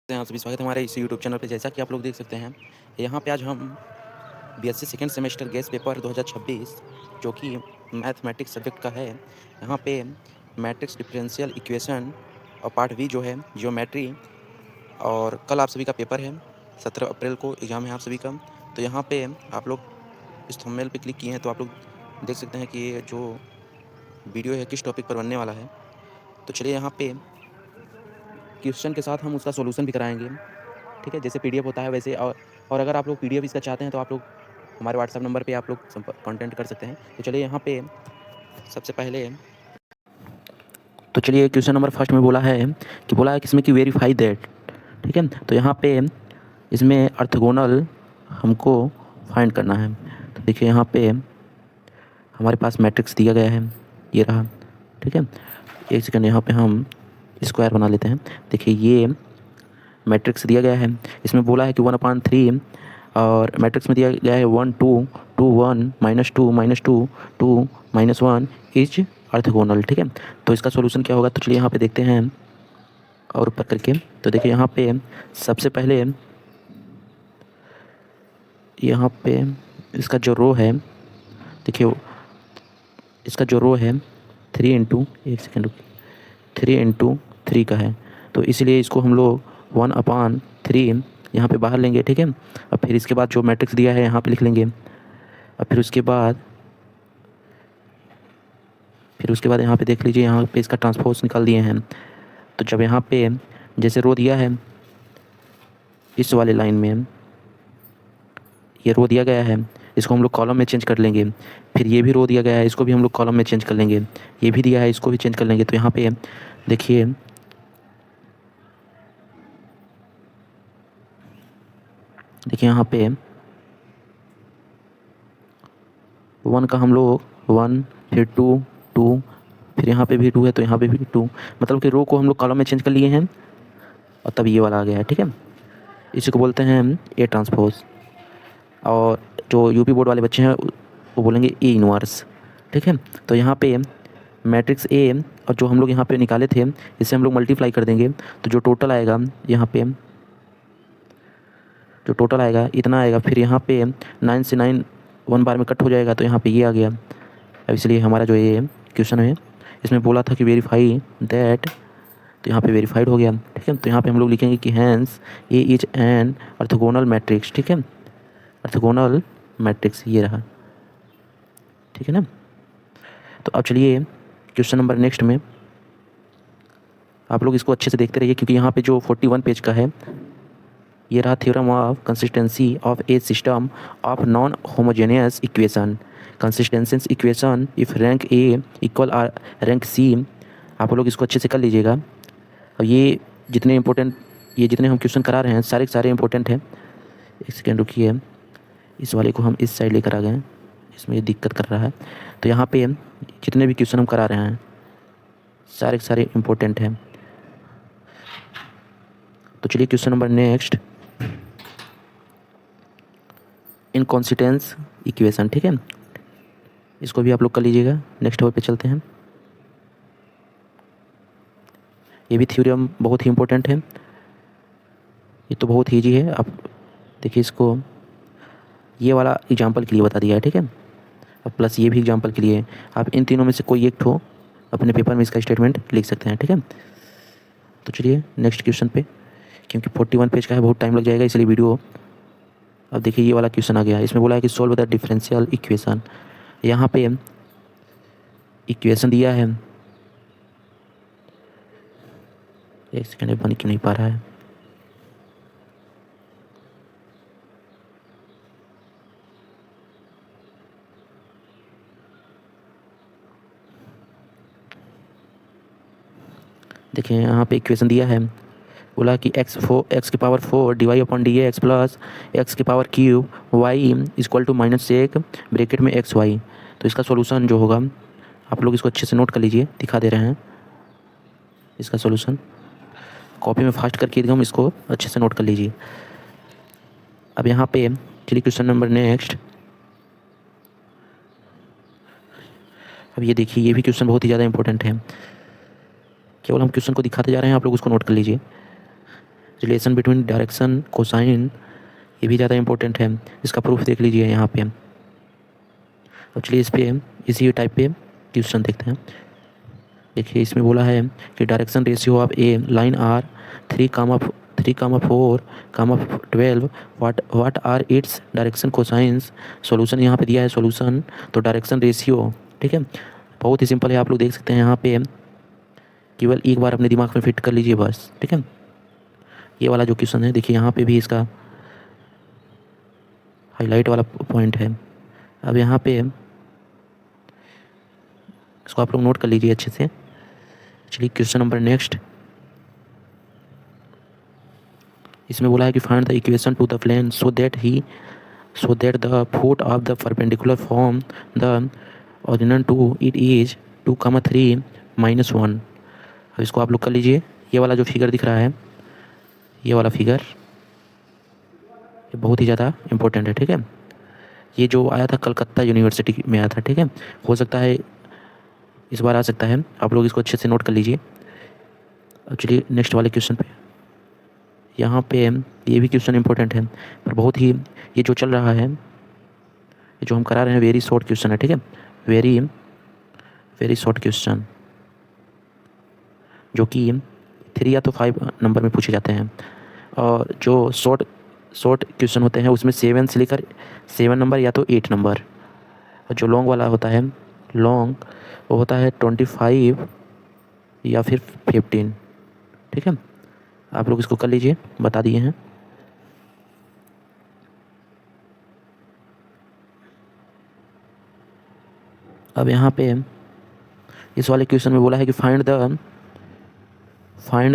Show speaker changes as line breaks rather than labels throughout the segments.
आप सभी स्वागत है हमारे इस यूट्यूब चैनल पे। जैसा कि आप लोग देख सकते हैं, यहाँ पे आज हम BSc second semester gas paper 2026 जो कि मैथमेटिक्स सब्जेक्ट का है, यहाँ पे मैट्रिक्स डिफरेंशियल इक्वेशन और पार्ट बी जो है ज्योमेट्री, और कल आप सभी का पेपर है, 17 अप्रैल को एग्ज़ाम है आप सभी का। तो यहाँ पे आप लोग इस थंबनेल पे क्लिक किए हैं तो आप लोग देख सकते हैं कि ये जो वीडियो है किस टॉपिक पर बनने वाला है। तो चलिए यहाँ पे क्वेश्चन के साथ हम उसका सॉल्यूशन भी कराएंगे, ठीक है, जैसे पीडीएफ होता है वैसे। और अगर आप लोग पीडीएफ इसका चाहते हैं तो आप लोग हमारे व्हाट्सएप नंबर पे आप लोग कांटेक्ट कर सकते हैं। तो चलिए यहाँ पे सबसे पहले तो चलिए क्वेश्चन नंबर फर्स्ट में बोला है कि इसमें कि वेरीफाई दैट, ठीक है। तो यहाँ पे इसमें अर्थगोनल हमको फाइंड करना है। तो देखिए यहाँ पे हमारे पास मैट्रिक्स दिया गया है, ये रहा, ठीक है। एक सेकंड, यहाँ पे हम स्क्वायर बना लेते हैं। देखिए ये मैट्रिक्स दिया गया है, इसमें बोला है कि 1/3, और मैट्रिक्स में दिया गया है 1 2 2 1 -2 -2 2 -1 इज अर्थगोनल, ठीक है। तो इसका सॉल्यूशन क्या होगा, तो चलिए यहाँ पे देखते हैं और ऊपर करके। तो देखिए यहाँ पे सबसे पहले यहाँ पे इसका जो रो है, देखिए इसका जो रो है 3 इंटू, एक सेकेंड रुकिए, 3 × 3 का है। तो इसलिए इसको हम लोग 1/3 यहाँ पे बाहर लेंगे, ठीक है। और फिर इसके बाद जो मैट्रिक्स दिया है यहाँ पे लिख लेंगे, और फिर उसके बाद यहाँ पे देख लीजिए, यहाँ पे इसका ट्रांसपोज निकाल दिए हैं। तो जब यहाँ पे जैसे रो दिया है इस वाले लाइन में, ये रो दिया गया है, इसको हम लोग कॉलम में चेंज कर लेंगे। फिर ये भी रो दिया गया है, इसको भी हम लोग कॉलम में चेंज कर लेंगे। ये भी दिया है, इसको भी चेंज कर लेंगे। तो यहाँ पे देखिए यहाँ पे 1 का हम लोग 1, फिर 2 2, फिर यहाँ पे भी 2 है तो यहाँ पे भी 2, मतलब कि रो को हम लोग कॉलम में चेंज कर लिए हैं और तब ये वाला आ गया है, ठीक है। इसी को बोलते हैं ए ट्रांसपोज, और जो यूपी बोर्ड वाले बच्चे हैं वो बोलेंगे ए इनवर्स, ठीक है। तो यहाँ पे मैट्रिक्स ए और जो हम लोग यहाँ पे निकाले थे, इससे हम लोग मल्टीप्लाई कर देंगे। तो जो टोटल आएगा यहाँ पे, जो टोटल आएगा इतना आएगा। फिर यहाँ पे 9 से 9 1 बार में कट हो जाएगा, तो यहाँ पे ये आ गया। अब इसलिए हमारा जो ये क्वेश्चन है, इसमें बोला था कि वेरीफाई दैट, तो यहाँ पे वेरीफाइड हो गया, ठीक है। तो यहाँ पे हम लोग लिखेंगे कि hence A is an orthogonal matrix, ठीक है। ऑर्थोगोनल मैट्रिक्स ये रहा, ठीक है ना। तो अब चलिए क्वेश्चन नंबर नेक्स्ट में आप लोग इसको अच्छे से देखते रहिए, क्योंकि यहाँ पे जो 41 पेज का है, ये रहा theorem of consistency of a system of non homogeneous equation. Consistency equation if rank A equal are rank C, आप लोग इसको अच्छे से कर लीजिएगा। और ये जितने हम क्वेश्चन करा रहे हैं सारे के सारे इंपॉर्टेंट हैं। एक सेकेंड रुकिए, इस वाले को हम इस साइड लेकर आ गए, इसमें ये दिक्कत कर रहा है। तो यहाँ पे जितने भी क्वेश्चन हम करा रहे हैं सारे के सारे इंपॉर्टेंट हैं। तो चलिए क्वेश्चन नंबर नेक्स्ट, इनकॉन्सिस्टेंस इक्वेशन, ठीक है। इसको भी आप लोग कर लीजिएगा। नेक्स्ट पे चलते हैं। ये भी थ्योरम बहुत ही इंपॉर्टेंट है, ये तो बहुत ही ईजी है। आप देखिए इसको, ये वाला एग्जाम्पल के लिए बता दिया है, ठीक है। अब प्लस ये भी एग्जाम्पल के लिए, आप इन तीनों में से कोई एक ठो अपने पेपर में इसका स्टेटमेंट लिख सकते हैं, ठीक है। तो चलिए नेक्स्ट क्वेश्चन पे, क्योंकि 41 पेज का है, बहुत टाइम लग जाएगा इसलिए वीडियो। अब देखिए ये वाला क्वेश्चन आ गया, इसमें बोला है कि सोल्व द डिफरेंशियल इक्वेशन। यहाँ पे इक्वेशन दिया है, एक सेकेंड बन क्यों नहीं पा रहा है। देखिए यहाँ पे इक्वेशन दिया है, बोला कि x की पावर 4 dy/dx प्लस x की power cube y equal to -1 bracket में xy। तो इसका सॉल्यूशन जो होगा, आप लोग इसको अच्छे से नोट कर लीजिए, दिखा दे रहे हैं इसका सॉल्यूशन। कॉपी में फास्ट करके एकदम इसको अच्छे से नोट कर लीजिए। अब यहाँ पे चलिए क्वेश्चन नंबर नेक्स्ट। अब ये देखिए, ये भी क्वेश्चन बहुत ही ज़्यादा इंपॉर्टेंट है, केवल हम क्वेश्चन को दिखाते जा रहे हैं, आप लोग उसको नोट कर लीजिए। रिलेशन बिटवीन डायरेक्शन कोसाइन, ये भी ज़्यादा इंपॉर्टेंट है, इसका प्रूफ देख लीजिए यहाँ पे। अब चलिए इस पे इसी टाइप पे क्वेश्चन देखते हैं। देखिए इसमें बोला है कि direction ratio of a line are 3,4,12 what are its direction cosines. Solution यहाँ पे दिया है सॉल्यूशन, तो डायरेक्शन रेशियो, ठीक है, बहुत ही सिंपल है, आप लोग देख सकते हैं यहाँ पे, केवल एक बार अपने दिमाग में फिट कर लीजिए बस, ठीक है। ये वाला जो क्वेश्चन है देखिए यहाँ पे भी इसका हाईलाइट वाला पॉइंट है। अब यहाँ पे इसको आप लोग नोट कर लीजिए अच्छे से। चलिए क्वेश्चन नंबर नेक्स्ट, इसमें बोला है कि find the equation to the plane so that the foot of the perpendicular form the origin to it is 2,3 -1। अब इसको आप लोग कर लीजिए। ये वाला जो फिगर दिख रहा है, ये वाला फिगर, ये बहुत ही ज़्यादा इम्पोर्टेंट है, ठीक है। ये जो आया था कलकत्ता यूनिवर्सिटी में आया था, ठीक है, हो सकता है इस बार आ सकता है, आप लोग इसको अच्छे से नोट कर लीजिए। अब चलिए नेक्स्ट वाले क्वेश्चन पे, यहाँ पे ये भी क्वेश्चन इंपॉर्टेंट है, पर बहुत ही, ये जो चल रहा है, ये जो हम करा रहे हैं वेरी शॉर्ट क्वेश्चन है, ठीक है, वेरी शॉर्ट क्वेश्चन, जो कि 3 या तो 5 नंबर में पूछे जाते हैं। और जो शॉर्ट क्वेश्चन होते हैं उसमें 7 से लेकर 7 नंबर या तो 8 नंबर, और जो लॉन्ग वाला होता है, लॉन्ग वो होता है 25 या फिर 15, ठीक है। आप लोग इसको कर लीजिए, बता दिए हैं। अब यहाँ पे इस वाले क्वेश्चन में बोला है कि find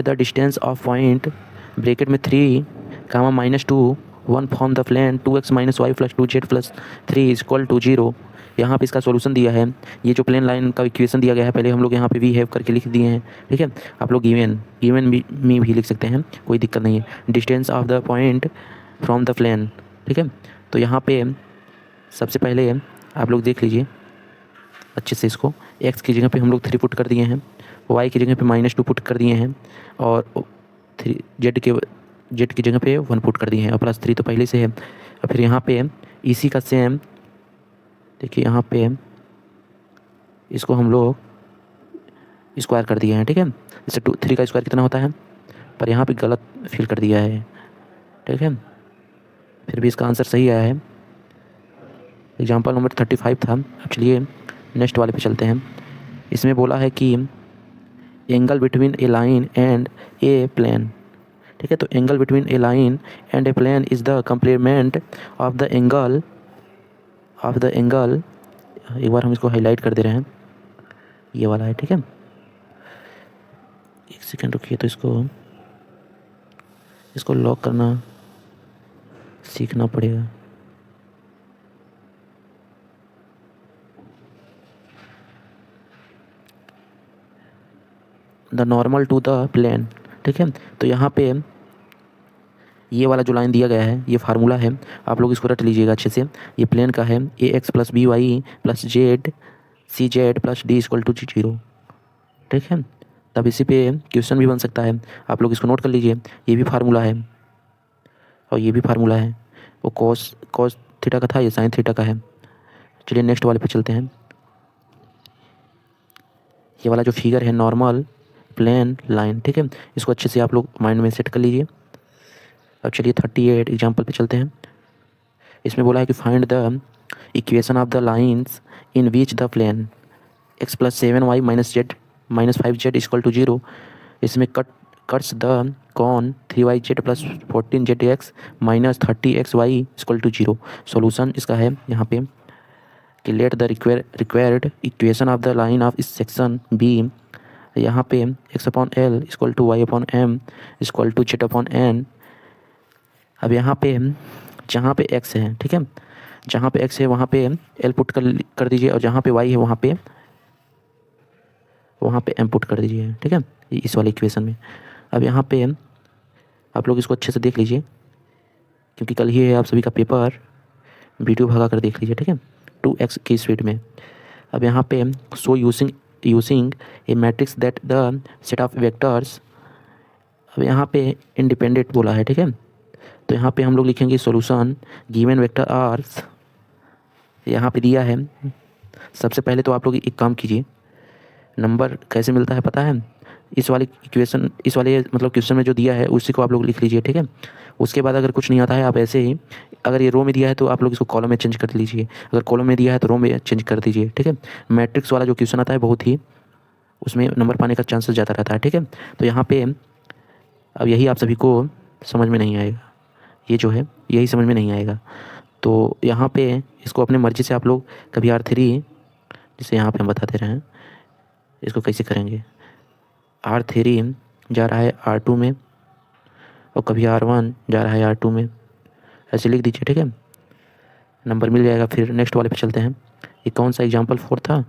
the distance of point bracket में 3, -2 1 from the plane 2x - y + 2z + 3 = 0। यहाँ पे इसका सॉल्यूशन दिया है। ये जो प्लेन लाइन का इक्वेशन दिया गया है, पहले हम लोग यहाँ पे वी हैव करके लिख दिए हैं, ठीक है। आप लोग गिवन में भी लिख सकते हैं, कोई दिक्कत नहीं है। Distance of the point from the plane, ठीक है। तो यहाँ पे सबसे पहले आप लोग देख लीजिए अच्छे से इसको, x की जगह पे हम लोग 3 पुट कर दिए हैं, y की जगह पे -2 पुट कर दिए हैं, और z की जगह पे 1 पुट कर दिए हैं, और +3 तो पहले से है। और फिर यहाँ पे इसी का सेम, देखिए यहाँ पे इसको हम लोग स्क्वायर कर दिए हैं, ठीक है। जैसे 3 का स्क्वायर कितना होता है, पर यहाँ पे गलत फिल कर दिया है, ठीक है। फिर भी इसका आंसर सही आया है। एग्जाम्पल नंबर 35 था। अब चलिए नेक्स्ट वाले पे चलते हैं। इसमें बोला है कि angle between a line and a plane, ठीक है। तो angle between a line and a plane is the complement of the angle एक बार हम इसको हाईलाइट कर दे रहे हैं, ये वाला है, ठीक है। एक सेकंड रुकिए, तो इसको लॉक करना सीखना पड़ेगा। The normal to the plane, ठीक है। तो यहाँ पे ये वाला जो लाइन दिया गया है, ये फार्मूला है, आप लोग इसको रट लीजिएगा अच्छे से। ये प्लेन का है, ax + by + z cz + d = 0, ठीक है। तब इसी पे क्वेश्चन भी बन सकता है, आप लोग इसको नोट कर लीजिए। ये भी फार्मूला है और ये भी फार्मूला है, वो कॉस थीटा का था, ये साइन थीटा का है। चलिए नेक्स्ट वाले पे चलते हैं। ये वाला जो फिगर है नॉर्मल प्लेन लाइन, ठीक है, इसको अच्छे से आप लोग माइंड में सेट कर लीजिए। अब चलिए 38 एग्जाम्पल पे चलते हैं। इसमें बोला है कि find the equation of the lines in which the plane x + 7y - z - 5z = 0। इसमें cuts the cone 3yz + 14zx - 30xy = 0। Solution इसका है यहाँ पे कि let the required equation of the line of इस सेक्शन बी, यहाँ पे x/L = y/m = z/n। अब यहाँ पे जहाँ पे x है, ठीक है, जहाँ पे x है वहाँ पे L पुट कर दीजिए, और जहाँ पे y है वहाँ पे m पुट कर दीजिए, ठीक है, इस वाले इक्वेशन में। अब यहाँ पे आप लोग इसको अच्छे से देख लीजिए, क्योंकि कल ही है आप सभी का पेपर, वीडियो भगा कर देख लीजिए, ठीक है, 2x की स्पीड में। अब यहाँ पे so using A matrix that the set of vectors अब यहाँ पे इंडिपेंडेंट बोला है, ठीक है। तो यहाँ पे हम लोग लिखेंगे सॉल्यूशन गिवन वेक्टर आर्स, यहाँ पे दिया है। सबसे पहले तो आप लोग एक काम कीजिए, नंबर कैसे मिलता है पता है, इस वाले इक्वेशन, इस वाले मतलब क्वेश्चन में जो दिया है उसी को आप लोग लिख लीजिए, ठीक है। उसके बाद अगर कुछ नहीं आता है आप ऐसे ही, अगर ये रो में दिया है तो आप लोग इसको कॉलम में चेंज कर लीजिए, अगर कॉलम में दिया है तो रो में चेंज कर दीजिए, ठीक है। मैट्रिक्स वाला जो क्वेश्चन आता है बहुत ही, उसमें नंबर पाने का चांसेस ज़्यादा रहता है, ठीक है। तो यहाँ पे अब यही आप सभी को समझ में नहीं आएगा, ये जो है यही समझ में नहीं आएगा। तो यहाँ पे इसको अपने मर्ज़ी से आप लोग कभी R3, जिसे यहाँ पे हम बता दे रहे हैं इसको कैसे करेंगे, R3 जा रहा है R2 में और कभी R1 जा रहा है R2 में, ऐसे लिख दीजिए, ठीक है। नंबर मिल जाएगा। फिर नेक्स्ट वाले पे चलते हैं। ये कौन सा एग्जाम्पल 4 था,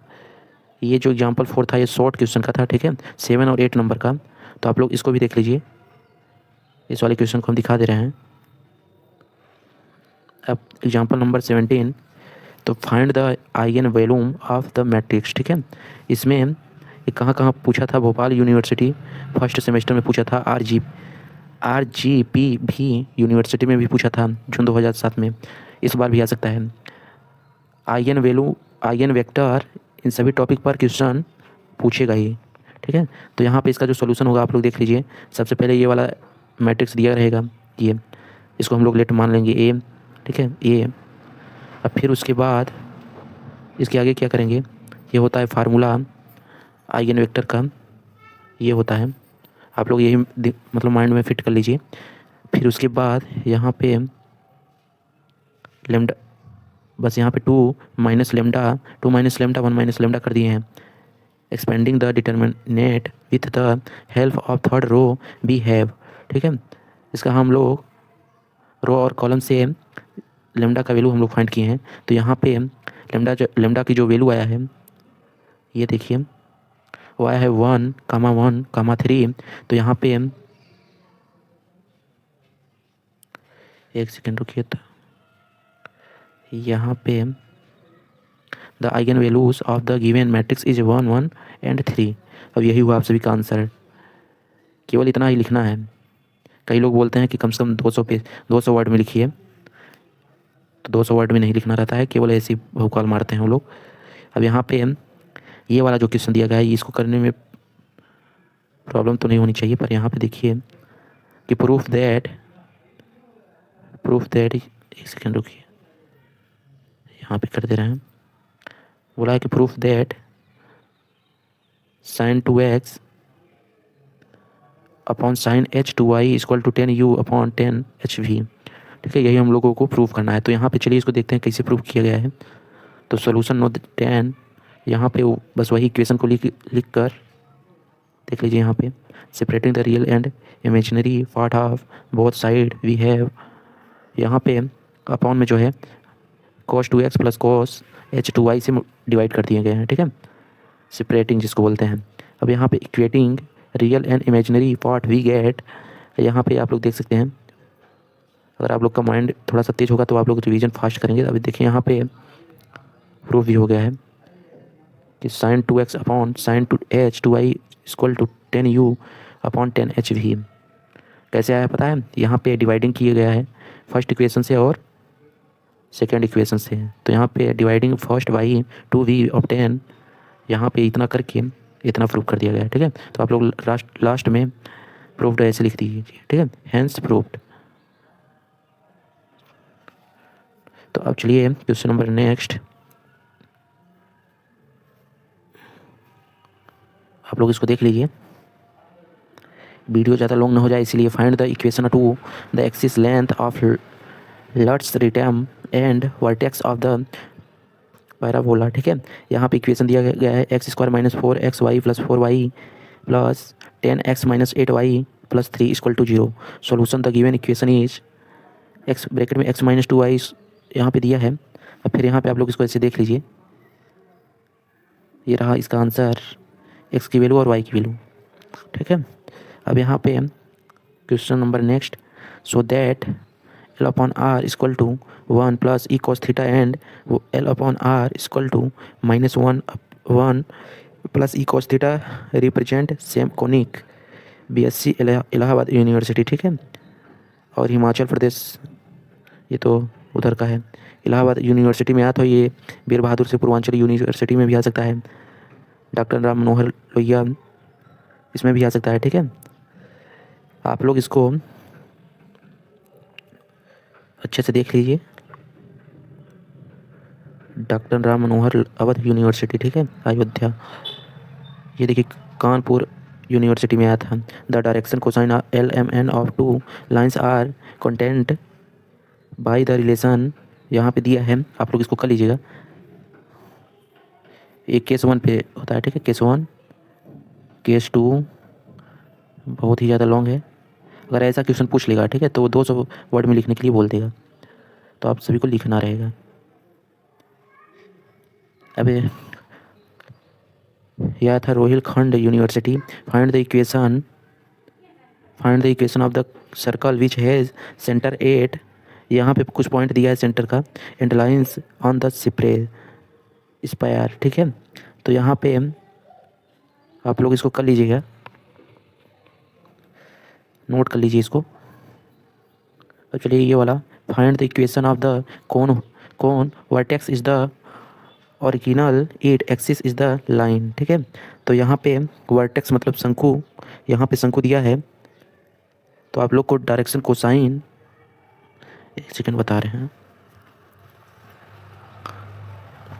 ये जो एग्जाम्पल 4 था ये शॉर्ट क्वेश्चन का था, ठीक है, 7 और 8 नंबर का। तो आप लोग इसको भी देख लीजिए, इस वाले क्वेश्चन को हम दिखा दे रहे हैं। अब एग्जाम्पल नंबर 17, तो find the eigen volume of the matrix, ठीक है। इसमें ये कहाँ कहाँ पूछा था, भोपाल यूनिवर्सिटी फर्स्ट सेमेस्टर में पूछा था, RGP भी यूनिवर्सिटी में भी पूछा था जून 2007 में, इस बार भी आ सकता है। आइगन वैल्यू, आइगन वेक्टर, इन सभी टॉपिक पर क्वेश्चन पूछेगा ही, ठीक है। तो यहाँ पे इसका जो सॉल्यूशन होगा आप लोग देख लीजिए। सबसे पहले ये वाला मैट्रिक्स दिया रहेगा, ये इसको हम लोग लेट मान लेंगे ए, ठीक है, ए। अब फिर उसके बाद इसके आगे क्या करेंगे, ये होता है फार्मूला आइगन वेक्टर का, ये होता है, आप लोग यही मतलब माइंड में फिट कर लीजिए। फिर उसके बाद यहाँ पे लेमडा, बस यहाँ पे 2 माइनस लेमडा 1 माइनस लेमडा कर दिए हैं। Expanding the determinant with the help of third row we have, ठीक है। इसका हम लोग रो और कॉलम से लेमडा का वैल्यू हम लोग फाइंड किए हैं। तो यहाँ पे लेमडा की जो वैल्यू आया है, ये देखिए वो आया है 1,1,3। तो यहाँ पे एक सेकेंड रुकिए, तो यहाँ पे the eigen values of the given matrix is 1, 1 and 3। अब यही हुआ आप सभी का आंसर, केवल इतना ही लिखना है। कई लोग बोलते हैं कि कम से कम 200 वर्ड में लिखिए, तो 200 वर्ड में नहीं लिखना रहता है, केवल ऐसे भौकाल मारते हैं वो लोग। अब यहाँ पे ये वाला जो क्वेश्चन दिया गया है इसको करने में प्रॉब्लम तो नहीं होनी चाहिए, पर यहाँ पे देखिए कि प्रूफ दैट, एक सेकेंड रुकिए, यहाँ पे कर दे रहे हैं। बोला है कि proof that sin 2x upon sin h 2y equal to 10u upon 10hv, ठीक है, यही हम लोगों को प्रूफ करना है। तो यहाँ पे चलिए इसको देखते हैं कैसे प्रूफ किया गया है। तो सॉल्यूशन नोट 10, यहाँ पे बस वही इक्वेशन को लिख कर देख लीजिए। यहाँ पे separating the real and imaginary part of both side we have, यहाँ पे अपॉन में जो है cos 2x plus cos h 2y से डिवाइड कर दिए गए हैं, ठीक है, सेपरेटिंग जिसको बोलते हैं। अब यहाँ पे equating real and imaginary part we get, यहाँ पे आप लोग देख सकते हैं। अगर आप लोग का माइंड थोड़ा सा तेज होगा तो आप लोग रिवीजन फास्ट करेंगे। अभी देखिए यहाँ पे प्रूफ भी हो गया है कि sin 2x upon sin h 2y equal to 10u upon 10hv। कैसे आया पता है, यहाँ पे डिवाइडिंग किया गया है फर्स्ट इक्वेशन से और सेकेंड इक्वेशन से। तो यहाँ पे dividing first by 2v of 10, यहाँ पे इतना करके इतना प्रूफ कर दिया गया है, ठीक है। तो आप लोग लास्ट में प्रूफ्ड ऐसे लिख दीजिए, ठीक है, हैंस प्रूफ्ड। तो अब चलिए क्वेश्चन नंबर नेक्स्ट, आप लोग इसको देख लीजिए, वीडियो ज़्यादा लॉन्ग ना हो जाए इसलिए। Find the equation to the axis length of latus rectum and vertex of the parabola, ठीक है। यहाँ पे इक्वेशन दिया गया है x² minus 4xy plus 4y plus 10x minus 8y plus 3 equal to 0। Solution the given equation is x bracket में x minus 2y यहाँ पे दिया है। अब फिर यहाँ पे आप लोग इसको ऐसे देख लीजिए, ये रहा इसका आंसर, x की वैल्यू और y की वैल्यू, ठीक है। अब यहाँ पे question number next, so that L upon R equal to 1 plus e cos theta and L upon R equal to -1 plus e cos theta represent same conic BSc Allahabad university, ठीक है। और हिमाचल प्रदेश ये तो उधर का है। इलाहाबाद यूनिवर्सिटी में आया तो ये वीर बहादुर से पूर्वांचल यूनिवर्सिटी में भी आ सकता है। डॉक्टर राम मनोहर लोहिया इसमें भी आ सकता है, ठीक है। आप लोग इसको अच्छे से देख लीजिए। डॉक्टर राम मनोहर अवध यूनिवर्सिटी, ठीक है, अयोध्या। ये देखिए कानपुर यूनिवर्सिटी में आया था। The direction cosine LMN of two lines are content by the relation, यहाँ पे दिया है, आप लोग इसको कर लीजिएगा। ये केस 1 पे होता है, ठीक है। केस 1, केस 2 बहुत ही ज़्यादा लॉन्ग है। अगर ऐसा क्वेश्चन पूछ लेगा, ठीक है, तो 200 वर्ड में लिखने के लिए बोल देगा, तो आप सभी को लिखना रहेगा। अबे यह था Rohilkhand university. Find the equation of the circle which has centre 8। यहाँ पे कुछ पॉइंट दिया है सेंटर का, and lines on the spire, ठीक है। तो यहाँ पे आप लोग इसको कर लीजिएगा, नोट कर लीजिए इसको। तो चलिए ये वाला, find the equation of the cone vertex is the original, at axis is the line, ठीक है। तो यहाँ पे वर्टेक्स मतलब शंकु, यहाँ पे शंकु दिया है, तो आप लोग को डायरेक्शन कोसाइन, एक सेकंड बता रहे हैं,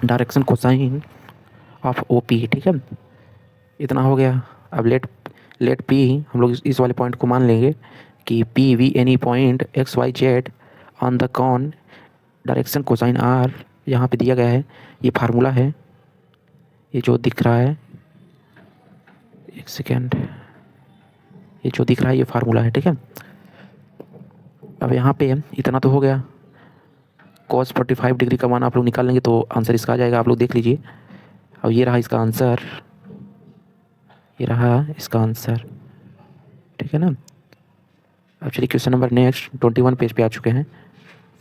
डायरेक्शन कोसाइन ऑफ OP, ठीक है। इतना हो गया। अब लेट P, हम लोग इस वाले पॉइंट को मान लेंगे कि PV any point XYZ on the cone direction cosine R यहाँ पे दिया गया है। ये फार्मूला है, ये जो दिख रहा है, एक सेकेंड, ये जो दिख रहा है ये फार्मूला है, ठीक है। अब यहाँ पे इतना तो हो गया। cos 45 डिग्री का मान आप लोग निकाल लेंगे तो आंसर इसका आ जाएगा, आप लोग देख लीजिए। अब ये रहा इसका आंसर, ये रहा इसका आंसर, ठीक है ना। अब चलिए क्वेश्चन नंबर नेक्स्ट 21 पेज पे आ चुके हैं।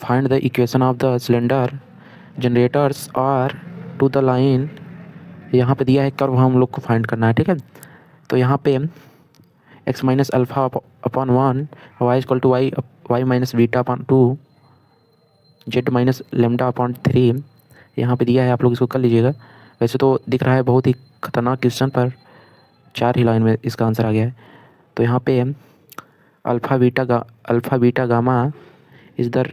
Find the equation of the cylinder generators are to the line, यहाँ पे दिया है कर्व, हम लोग को फाइंड करना है, ठीक है। तो यहाँ पे x minus alpha upon 1, y equal to y minus beta upon 2, z minus lambda upon 3 यहाँ पे दिया है, आप लोग इसको कर लीजिएगा। वैसे तो दिख रहा है बहुत ही खतरनाक क्वेश्चन, पर 4 ही लाइन में इसका आंसर आ गया है। तो यहाँ पे alpha beta gamma is the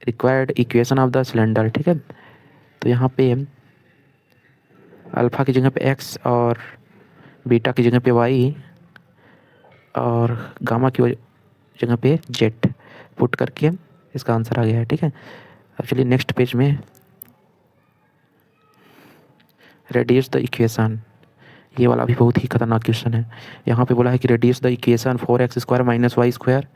required equation of the cylinder, ठीक है। तो यहाँ पे अल्फ़ा की जगह पे x और बीटा की जगह पे y और गामा की जगह पे z पुट करके इसका आंसर आ गया है, ठीक है। अब चलिए नेक्स्ट पेज में, रेड्यूस द इक्वेशन, ये वाला भी बहुत ही खतरनाक क्वेश्चन है। यहाँ पे बोला है कि reduce the equation 4x square minus Y square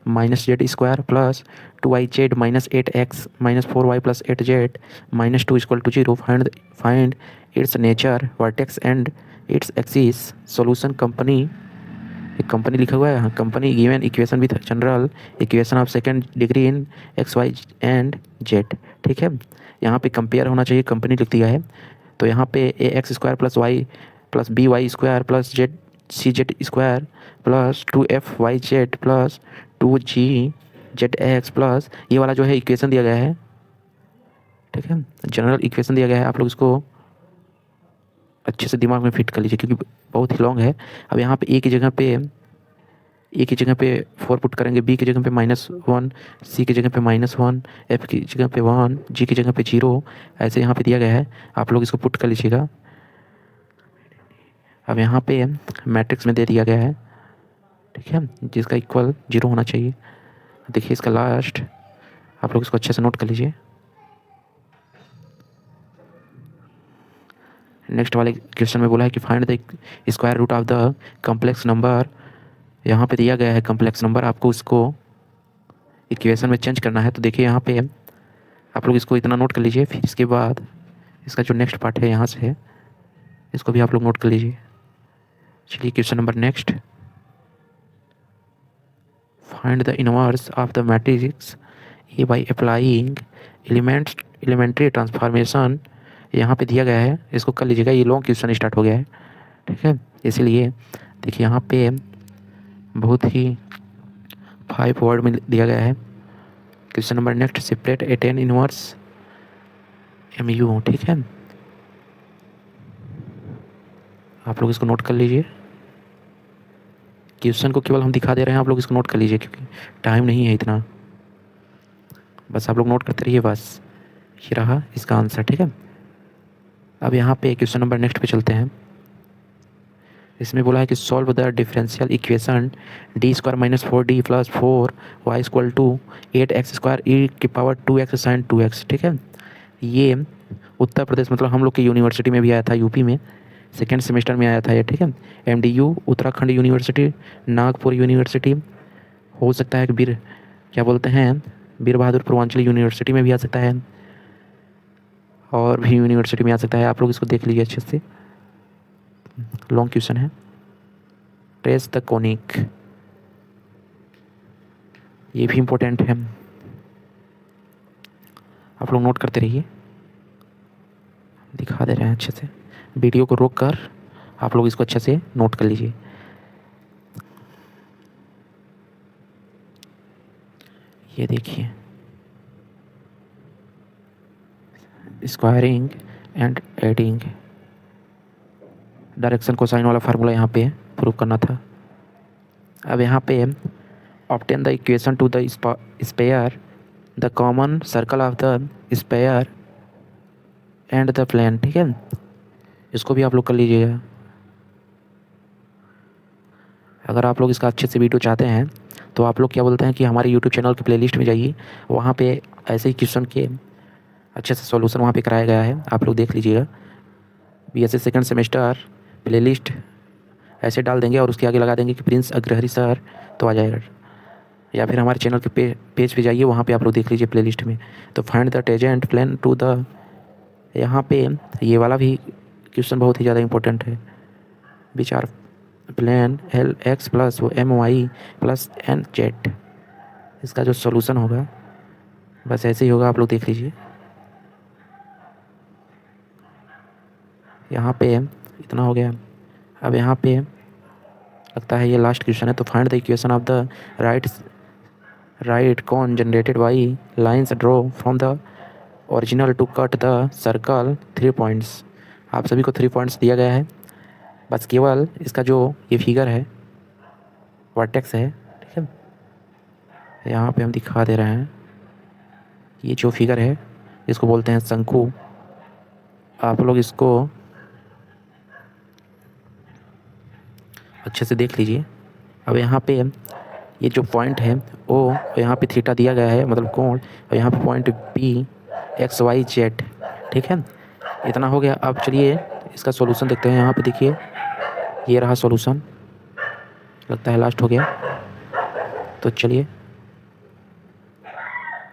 minus Z square plus 2yz minus 8x minus 4y plus 8z minus 2 equal to 0। Find its nature, vertex and its axis. Solution company, एक company लिखा हुआ है यहाँ, company given equation with general equation of second degree in x y and z, ठीक है। यहाँ पे compare होना चाहिए, कंपनी लिख दिया है। तो यहाँ पे ax square plus Y plus by square plus cz square plus 2fyz plus 2gzx plus ये वाला जो है इक्वेशन दिया गया है, ठीक है, जनरल इक्वेशन दिया गया है। आप लोग इसको अच्छे से दिमाग में फिट कर लीजिए क्योंकि बहुत ही लॉन्ग है। अब यहाँ पे ए की जगह पे 4 पुट करेंगे, बी की जगह पे -1, सी की जगह पे -1, एफ की जगह पे 1, जी की जगह पे 0, ऐसे यहाँ पे दिया गया है, आप लोग इसको पुट कर लीजिएगा। अब यहाँ पे मैट्रिक्स में दे दिया गया है, ठीक है, जिसका इक्वल 0 होना चाहिए। देखिए इसका लास्ट, आप लोग इसको अच्छे से नोट कर लीजिए। नेक्स्ट वाले क्वेश्चन में बोला है कि find the square root of the complex number. यहाँ पे दिया गया है कॉम्प्लेक्स नंबर, आपको इसको इक्वेशन में चेंज करना है। तो देखिए यहाँ पे आप लोग इसको इतना नोट कर लीजिए, फिर इसके बाद इसका जो नेक्स्ट पार्ट है यहाँ से इसको भी आप लोग नोट कर लीजिए। चलिए question number next, find the inverse of the matrix A by applying elementary transformation. यहाँ पे दिया गया है, इसको कर लीजिएगा, ये लॉन्ग क्वेश्चन स्टार्ट हो गया है, ठीक है। इसीलिए देखिए यहाँ पे बहुत ही 5 वर्ड में दिया गया है। क्वेश्चन नंबर नेक्स्ट, सेपरेट ए टेन इनवर्स MU, ठीक है। आप लोग इसको नोट कर लीजिए। क्वेश्चन को केवल हम दिखा दे रहे हैं, आप लोग इसको नोट कर लीजिए क्योंकि टाइम नहीं है इतना। बस आप लोग नोट करते रहिए, बस ये रहा इसका आंसर, ठीक है। अब यहाँ पे क्वेश्चन नंबर नेक्स्ट पे चलते हैं। इसमें बोला है कि solve the differential equation D² - 4D + 4y = 8x² e⁻² sin 2x, ठीक है। ये उत्तर प्रदेश मतलब हम लोग की यूनिवर्सिटी में भी आया था, यूपी में सेकेंड सेमेस्टर में आया था ये, ठीक है। MDU Uttarakhand university, Nagpur university, हो सकता है कि क्या बोलते हैं वीर बहादुर पूर्वांचल यूनिवर्सिटी में भी आ सकता है, और भी यूनिवर्सिटी में आ सकता है। आप लोग इसको देख लीजिए अच्छे से, लॉन्ग क्वेश्चन है। ट्रेस द कोनिक, ये भी इम्पोर्टेंट है, आप लोग नोट करते रहिए। दिखा दे रहे हैं अच्छे से, वीडियो को रोक कर आप लोग इसको अच्छे से नोट कर लीजिए। ये देखिए, squaring and adding, direction cosine वाला फार्मूला यहाँ पे प्रूव करना था। अब यहाँ पे obtain the equation to the sphere the common circle of the sphere and the plane, ठीक है। इसको भी आप लोग कर लीजिएगा। अगर आप लोग इसका अच्छे से वीडियो चाहते हैं तो आप लोग क्या बोलते हैं कि हमारे यूट्यूब चैनल की प्लेलिस्ट में जाइए, वहाँ पे ऐसे ही क्वेश्चन के अच्छे से सॉल्यूशन वहाँ पे कराया गया है, आप लोग देख लीजिएगा। BSc सेकंड सेमेस्टर प्लेलिस्ट ऐसे डाल देंगे और उसके आगे लगा देंगे कि प्रिंस अग्रहरी सर, तो आ जाएगा। या फिर हमारे चैनल के पेज पे जाइए, वहाँ पे आप लोग देख लीजिए प्लेलिस्ट में। तो find the tangent plane to the, यहाँ पे ये वाला भी क्वेश्चन बहुत ही ज़्यादा इंपॉर्टेंट है। Which are plane LX + MY + NZ, इसका जो सॉल्यूशन होगा बस ऐसे ही होगा, आप लोग देख लीजिए। यहाँ पे इतना हो गया। अब यहाँ पे लगता है ये लास्ट क्वेश्चन है। तो find the equation of the right cone generated by lines draw from the original to cut the circle 3 points. आप सभी को 3 पॉइंट्स दिया गया है, बस केवल इसका जो ये फिगर है वर्टेक्स है, ठीक है। यहाँ पे हम दिखा दे रहे हैं, ये जो फिगर है इसको बोलते हैं शंकु। आप लोग इसको अच्छे से देख लीजिए। अब यहाँ पे ये जो पॉइंट है ओ, यहाँ पे थीटा दिया गया है मतलब कोण, और यहाँ पे पॉइंट PXYZ, ठीक है। इतना हो गया। अब चलिए इसका सॉल्यूशन देखते हैं। यहाँ पे देखिए, ये रहा सॉल्यूशन, लगता है लास्ट हो गया। तो चलिए,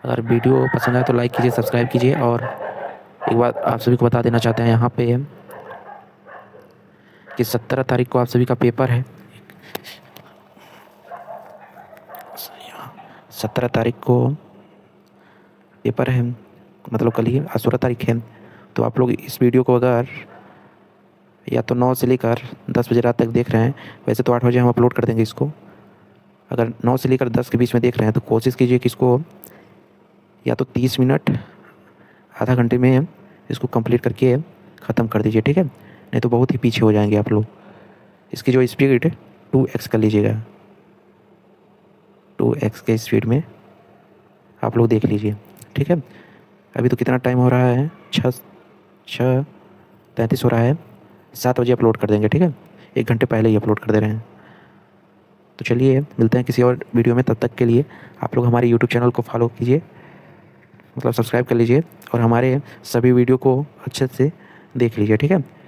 अगर वीडियो पसंद आए तो लाइक कीजिए, सब्सक्राइब कीजिए। और एक बात आप सभी को बता देना चाहते हैं यहाँ पे कि 17 तारीख को आप सभी का पेपर है। 17 तारीख को पेपर है, मतलब कल ही 16 तारीख है। तो आप लोग इस वीडियो को अगर या तो 9 से लेकर 10 बजे रात तक देख रहे हैं, वैसे तो 8 बजे हम अपलोड कर देंगे इसको। अगर 9 से लेकर 10 के बीच में देख रहे हैं तो कोशिश कीजिए कि इसको या तो 30 मिनट आधा घंटे में इसको कंप्लीट करके ख़त्म कर दीजिए, ठीक है। नहीं तो बहुत ही पीछे हो जाएंगे आप लोग। इसकी जो स्पीड 2x कर लीजिएगा, 2x के स्पीड में आप लोग देख लीजिए, ठीक है। अभी तो कितना टाइम हो रहा है, 6:33 हो रहा है। 7 बजे अपलोड कर देंगे, ठीक है। 1 घंटे पहले ही अपलोड कर दे रहे हैं। तो चलिए मिलते हैं किसी और वीडियो में। तब तक के लिए आप लोग हमारे यूट्यूब चैनल को फॉलो कीजिए, मतलब सब्सक्राइब कर लीजिए, और हमारे सभी वीडियो को अच्छे से देख लीजिए, ठीक है।